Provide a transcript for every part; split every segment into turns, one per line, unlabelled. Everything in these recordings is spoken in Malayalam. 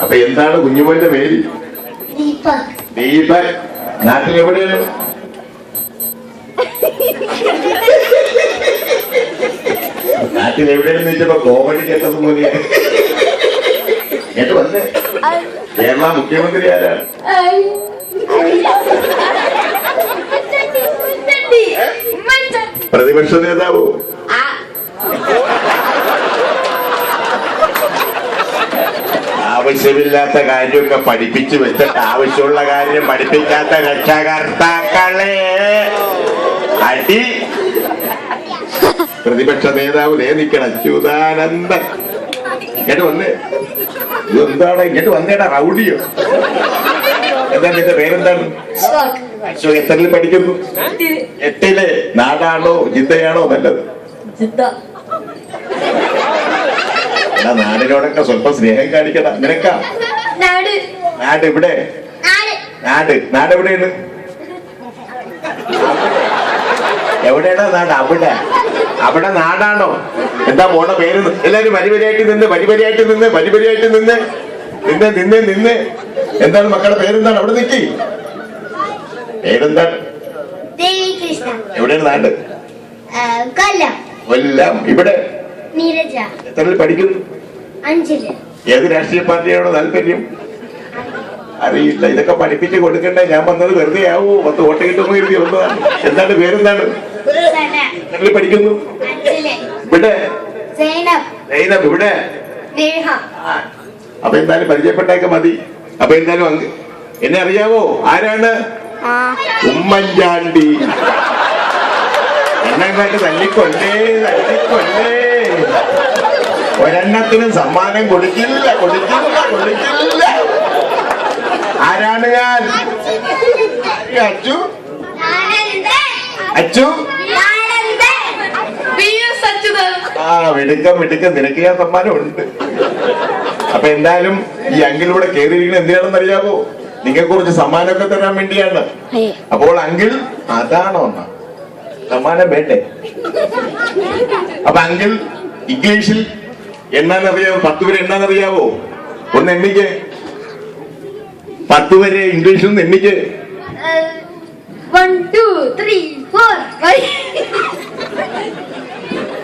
അപ്പൊ എന്താണ് കുഞ്ഞുമോന്റെ പേര്? ദീപക്. നാട്ടിലെവിടെയാണ്? നാട്ടിലെവിടെയാണെന്ന് വെച്ചപ്പോ കോമഡി കേട്ടത് പോലെയാണ്. എന്നിട്ട് വന്ന് കേരള മുഖ്യമന്ത്രി ആരാണ്? പ്രതിപക്ഷ നേതാവോ? ആവശ്യമില്ലാത്ത കാര്യമൊക്കെ പഠിപ്പിച്ചു വെച്ചിട്ട് ആവശ്യമുള്ള കാര്യം പഠിപ്പിക്കാത്ത രക്ഷകർത്താക്കളെ അടി. പ്രതിപക്ഷ നേതാവ് നിൽക്കണം അച്യുതാനന്ദൻ. ഇങ്ങോട്ട് വന്ന് ഇതെന്താണ്? ഇങ്ങോട്ട് വന്നേടാ റൗഡിയോ? എന്താ നിന്റെ പേരെന്താണ്? അശോക്. എത്രയിൽ പഠിക്കുന്നു? 8-ല്. നാടാണോ ജിദ്ദയാണോ നല്ലത്? നാടിനോടൊക്കെ സ്വല്പം സ്നേഹം കാണിക്കണ. നിനക്കാ നാട് ഇവിടെ? നാട് എവിടെയാണ്? എവിടെയാണോ നാട്? അവിടെ നാടാണോ? എന്താ മോടെ പേര്? എല്ലാരും വരിവരിയായിട്ട് നിന്ന്. എന്താണ് മക്കളുടെ പേരെന്താണ്? അവിടെ നിൽക്കി. പേരെന്താണ്? എവിടെയാണ് നാട്? കൊല്ലം. ഇവിടെ? എത്രയിൽ പഠിക്കുന്നു?
5-ല്.
ഏത് രാഷ്ട്രീയ പാർട്ടിയാണോ താല്പര്യം? അറിയില്ല. ഇതൊക്കെ പഠിപ്പിച്ച് കൊടുക്കണ്ടേ? ഞാൻ വന്നത് വെറുതെ ആവൂ. 10 വോട്ട് കിട്ടുമ്പോ എഴുതി വന്നതാണ്. എന്താണ് പേരെന്താണ്? എത്രയിൽ പഠിക്കുന്നു? ഇവിടെ? സൈനബ്. ഇവിടെ? അപ്പൊ എന്തായാലും പരിചയപ്പെട്ടേക്കെ മതി. അപ്പൊ എന്തായാലും എന്നെ അറിയാവോ? ആരാണ്? ഉമ്മൻചാണ്ടി. എന്നെങ്ങാട്ട് തല്ലിക്കൊണ്ടേ. ഒരെണ്ണത്തിനും സമ്മാനം കൊടുക്കില്ല. ആരാണ് ഞാൻ? അച്ചു. മിടുക്കം. നിനക്ക് ഞാൻ സമ്മാനം ഉണ്ട്. അപ്പൊ എന്തായാലും ഈ അങ്കിളിവിടെ കയറിയിരിക്കുന്നത് എന്തിനാണെന്ന് അറിയാവോ? നിങ്ങൾക്ക് കുറച്ച് സമ്മാനമൊക്കെ തരാൻ വേണ്ടിയാണ്. അപ്പോൾ അങ്കിൾ അതാണോ സമ്മാനം വേണ്ടേ? അപ്പൊ അങ്കിൾ ഇംഗ്ലീഷിൽ എണ്ണാനറിയാവോ? 10 വരെ എണ്ണാനറിയാവോ? ഒന്ന് എണ്ണിക്ക്. 10 വരെ ഇംഗ്ലീഷിൽ നിന്ന് എണ്ണിക്ക്.
1 2 3 4 5.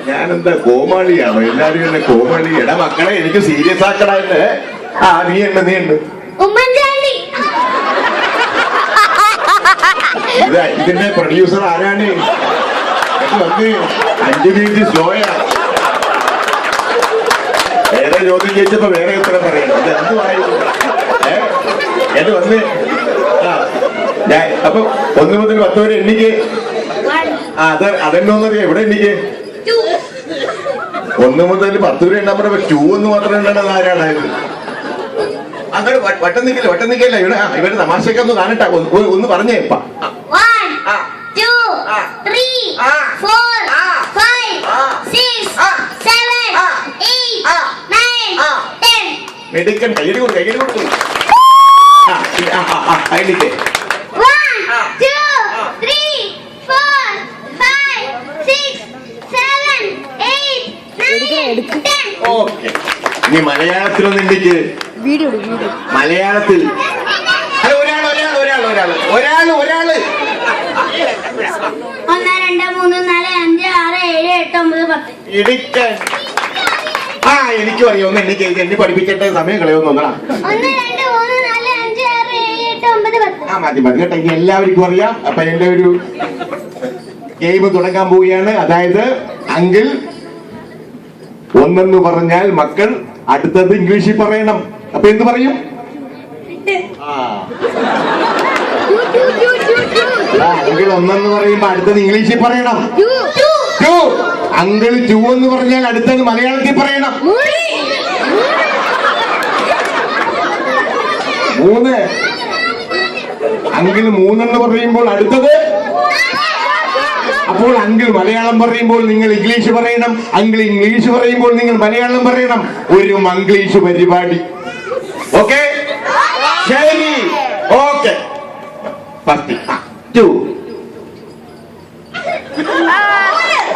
ഞാനെന്താ കോമാളിയാണോ? എല്ലാരും എന്നെ കോമാളി. എടാ മക്കളെ, എനിക്ക് സീരിയസ് ആക്കടാ എന്നെ. നീ ഉണ്ട്.
ഉമ്മൻചാണ്ടി.
ഇതിന്റെ പ്രൊഡ്യൂസർ ആരാണ്? വന്ന് 5 മിനിറ്റ് സ്ലോയാ. വേറെ ചോദ്യം ചോദിച്ചപ്പോ വേറെ ഉത്തരം പറയണം. ഇത് എന്തുവായിരുന്നു? എന്നിട്ട് വന്ന് ഞാൻ അപ്പൊ 1 മുതൽ 10 വരെ എണ്ണിക്ക്. അതെന്നോന്നറിയാം. എവിടെ എണ്ണിക്ക്? 1 മുതൽ 10 വരെ എണ്ണാൻ പറയുമ്പോ 2 എന്ന് മാത്രം എണ്ണത് ആരാണ്? അങ്ങനെ വട്ടം നിൽക്കല്ല. ഇവര് തമാശയൊക്കെ ഒന്ന് കാണട്ടെ. ഒന്ന് പറഞ്ഞേ.
1 2 3 4 5 6 7 8 9 10.
മെഡിക്കൽ കയ്യടി കൊടുക്കും. 1 2 3 4 5 6 7 8 9 10. ഓക്കെ. ഇനി മലയാളത്തിലൊന്ന് ഇന്ത്യക്ക്. മലയാളത്തിൽ ഒരാള് 1 2 3 4 5 6 7 8 9 10. ഇടിക്കൻ. എനിക്കും അറിയാം. ഒന്ന് എണ്ണി പഠിപ്പിച്ചിട്ട് സമയം കളയൊന്നും.
1 2 3 4 5 6 7 8 9 10.
മതി കേട്ടോ. ഇനി എല്ലാവർക്കും അറിയാം. അപ്പൊ എന്റെ ഒരു ഗെയിം തുടങ്ങാൻ പോവുകയാണ്. അതായത് അങ്കിൾ 1 പറഞ്ഞാൽ മക്കൾ അടുത്തത് ഇംഗ്ലീഷിൽ പറയണം. അപ്പൊ എന്ത് പറയും? അങ്കിൾ 1 പറയുമ്പോ അടുത്തത് ഇംഗ്ലീഷിൽ പറയണം. അങ്കിൾ 2 എന്ന് പറഞ്ഞാൽ അടുത്തത് മലയാളത്തിൽ പറയണം. 3. അങ്കിൾ 3 എന്ന് പറയുമ്പോൾ അടുത്തത്. അപ്പോൾ അങ്കിൾ മലയാളം പറയുമ്പോൾ നിങ്ങൾ ഇംഗ്ലീഷ് പറയണം. അങ്കിൾ ഇംഗ്ലീഷ് പറയുമ്പോൾ നിങ്ങൾ മലയാളം പറയണം. ഒരു മംഗ്ലീഷ് പരിപാടി. ഓക്കെ? ശരി. ഓക്കെ. 1 2